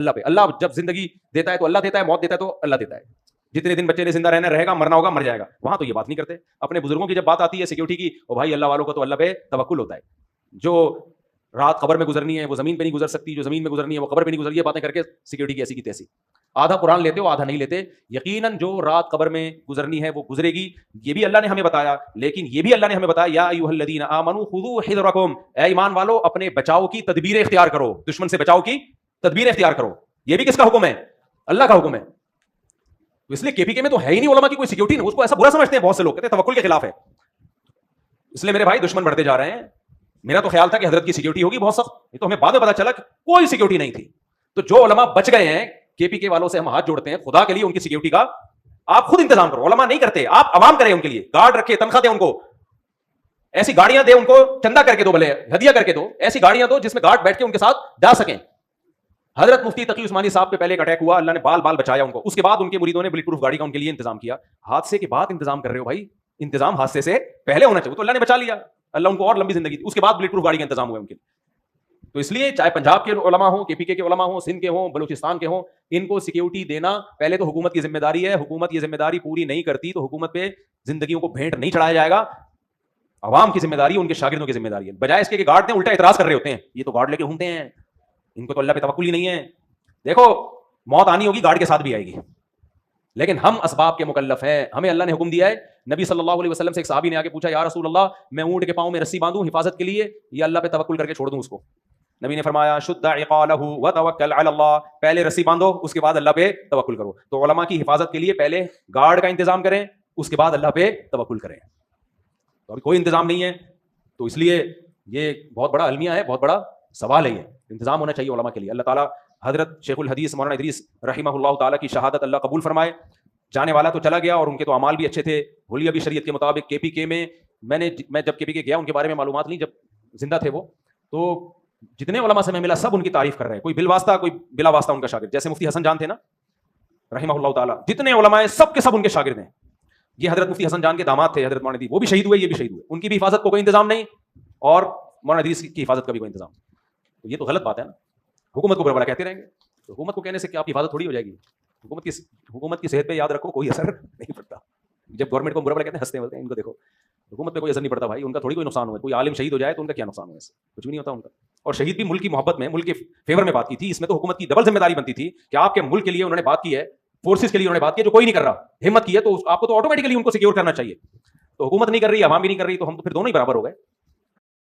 اللہ پہ. اللہ جب زندگی دیتا ہے تو اللہ دیتا ہے, موت دیتا ہے تو اللہ دیتا ہے. جتنے دن بچے نے زندہ رہنا رہے گا, مرنا ہوگا مر جائے گا. وہاں تو یہ بات نہیں کرتے. اپنے بزرگوں کی جب بات آتی ہے سیکورٹی کی, او بھائی اللہ والوں کو تو اللہ پہ توکل ہوتا ہے. جو رات قبر میں گزرنی ہے وہ زمین پہ نہیں گزر سکتی, جو زمین میں گزرنی ہے وہ قبر پہ نہیں گزر. یہ باتیں کر کے سیکورٹی کی ایسی کی تیسی. آدھا قرآن لیتے ہو آدھا نہیں لیتے. یقیناً جو رات قبر میں گزرنی ہے وہ گزرے گی, یہ بھی اللہ نے ہمیں بتایا. لیکن یہ بھی اللہ نے ہمیں بتایا یا ایھا الذین آمنوا خذوا حذرکم, اے ایمان والو اپنے بچاؤ کی تدبیر اختیار کرو, دشمن سے بچاؤ کی تدبیر اختیار کرو. یہ بھی کس کا حکم ہے؟ اللہ کا حکم ہے. تو اس لیے کے پی کے میں تو ہے ہی نہیں علماء کی کوئی سیکورٹی نہیں. اس کو ایسا برا سمجھتے ہیں بہت سے لوگ, کہتے ہیں توکل کے خلاف ہے. اس لیے میرے بھائی دشمن بڑھتے جا رہے ہیں. میرا تو خیال تھا کہ حضرت کی سیکورٹی ہوگی بہت سخت, یہ تو ہمیں بعد میں پتا چلا کہ کوئی سیکورٹی نہیں تھی. تو جو علماء بچ گئے ہیں, کے پی کے والوں سے ہم ہاتھ جوڑتے ہیں, خدا کے لیے ان کی سیکورٹی کا آپ خود انتظام کرو. علماء نہیں کرتے, آپ عوام کریں ان کے لیے, گارڈ رکھے, تنخواہ دیں ان کو, ایسی گاڑیاں دے ان کو, چندہ کر کے دو, بھلے ہدیہ کر کے دو, ایسی گاڑیاں دو جس میں گارڈ بیٹھ کے ان کے ساتھ جا سکیں. حضرت مفتی تقی عثمانی صاحب پہ پہلے ایک اٹیک ہوا, اللہ نے بال بچایا ان کو. اس کے بعد ان کے مریدوں نے بلٹ پروف گاڑی کا ان کے لیے انتظام کیا. حادثے کے بعد انتظام کر رہے ہو بھائی, انتظام حادثے سے پہلے ہونا چاہیے. تو اللہ نے بچا لیا, اللہ ان کو اور لمبی زندگی دی. اس کے بعد بلٹ پروف گاڑی کا انتظام ہوا ان کے لیے. تو اس لیے چاہے پنجاب کے علماء ہوں, کے پی کے علماء ہوں, سندھ کے ہوں, بلوچستان کے ہوں, ان کو سیکورٹی دینا پہلے تو حکومت کی ذمہ داری ہے. حکومت یہ ذمہ داری پوری نہیں کرتی تو حکومت پہ زندگیوں کو بھینٹ نہیں چڑھایا جائے گا. عوام کی ذمہ داری ہے, ان کے شاگردوں کی ذمہ داری ہے. بجائے اس کے کہ گارڈ دیں, الٹا اعتراض کر رہے ہوتے ہیں, یہ تو گارڈ لے کے گھومتے ہیں, ان کو تو اللہ پہ توکل ہی نہیں ہے. دیکھو موت آنی ہوگی, گارڈ کے ساتھ بھی آئے گی, لیکن ہم اسباب کے مکلف ہیں. ہمیں اللہ نے حکم دیا ہے. نبی صلی اللہ علیہ وسلم سے ایک صحابی نے آ کے پوچھا, یا رسول اللہ میں اونٹ کے پاؤں میں رسی باندھوں حفاظت کے لیے یا اللہ پہ توکل کر کے چھوڑ دوں اس کو؟ نبی نے فرمایا شد عقالہ وتوکل علی اللہ, پہلے رسی باندھو اس کے بعد اللہ پہ توکل کرو. تو علماء کی حفاظت کے لیے پہلے گارڈ کا انتظام کریں, اس کے بعد اللہ پہ توکل کریں. تو ابھی کوئی انتظام نہیں ہے, تو اس لیے یہ بہت بڑا المیہ ہے, بہت بڑا سوال ہے. یہ انتظام ہونا چاہیے علماء کے لیے. اللہ تعالیٰ حضرت شیخ الحدیث مولانا ادریس رحمہ اللہ تعالیٰ کی شہادت اللہ قبول فرمائے. جانے والا تو چلا گیا اور ان کے تو اعمال بھی اچھے تھے, حلیہ بھی شریعت کے مطابق. کے پی کے میں میں جب کے پی کے گیا ان کے بارے میں معلومات لی, جب زندہ تھے وہ, تو جتنے علماء سے میں ملا سب ان کی تعریف کر رہے ہیں, کوئی بالواسطہ کوئی بلا واسطہ ان کا شاگرد. جیسے مفتی حسن جان تھے نا رحمہ اللہ تعالیٰ, جتنے علماء سب کے سب ان کے شاگرد ہیں. یہ حضرت مفتی حسن جان کے داماد تھے حضرت مولانا ادریس, وہ بھی شہید ہوئے, یہ بھی شہید ہوئے. ان کی بھی حفاظت کو کوئی انتظام نہیں, اور مولانا ادریس کی حفاظت کا بھی کوئی انتظام. تو یہ تو غلط بات ہے نا. حکومت کو برا بھلا کہتے رہیں گے, تو حکومت کو کہنے سے کیا آپ کی حفاظت تھوڑی ہو جائے گی؟ حکومت کی صحت پہ یاد رکھو کوئی اثر نہیں پڑتا. جب گورنمنٹ کو برا بھلا کہتے ہیں ہنستے بولتے ہیں, ان کو دیکھو حکومت پہ کوئی اثر نہیں پڑتا بھائی, ان کا تھوڑی کوئی نقصان ہوا. کوئی عالم شہید ہو جائے تو ان کا کیا نقصان ہوا, اس سے کچھ بھی نہیں ہوتا ان کا. اور شہید بھی ملک کی محبت میں, ملک کے فیور میں بات کی تھی. اس میں تو حکومت کی ڈبل ذمہ داری بنتی تھی کہ آپ کے ملک کے لیے انہوں نے بات کی ہے, فورسز کے لیے انہوں نے بات کی ہے, جو کوئی نہیں کر رہا, ہمت کی ہے, تو آپ کو تو آٹومیٹکلی ان کو سیکیور کرنا چاہیے. تو حکومت نہیں کر رہی, عوام بھی نہیں کر رہی, تو ہم تو پھر دونوں ہی برابر ہو گئے.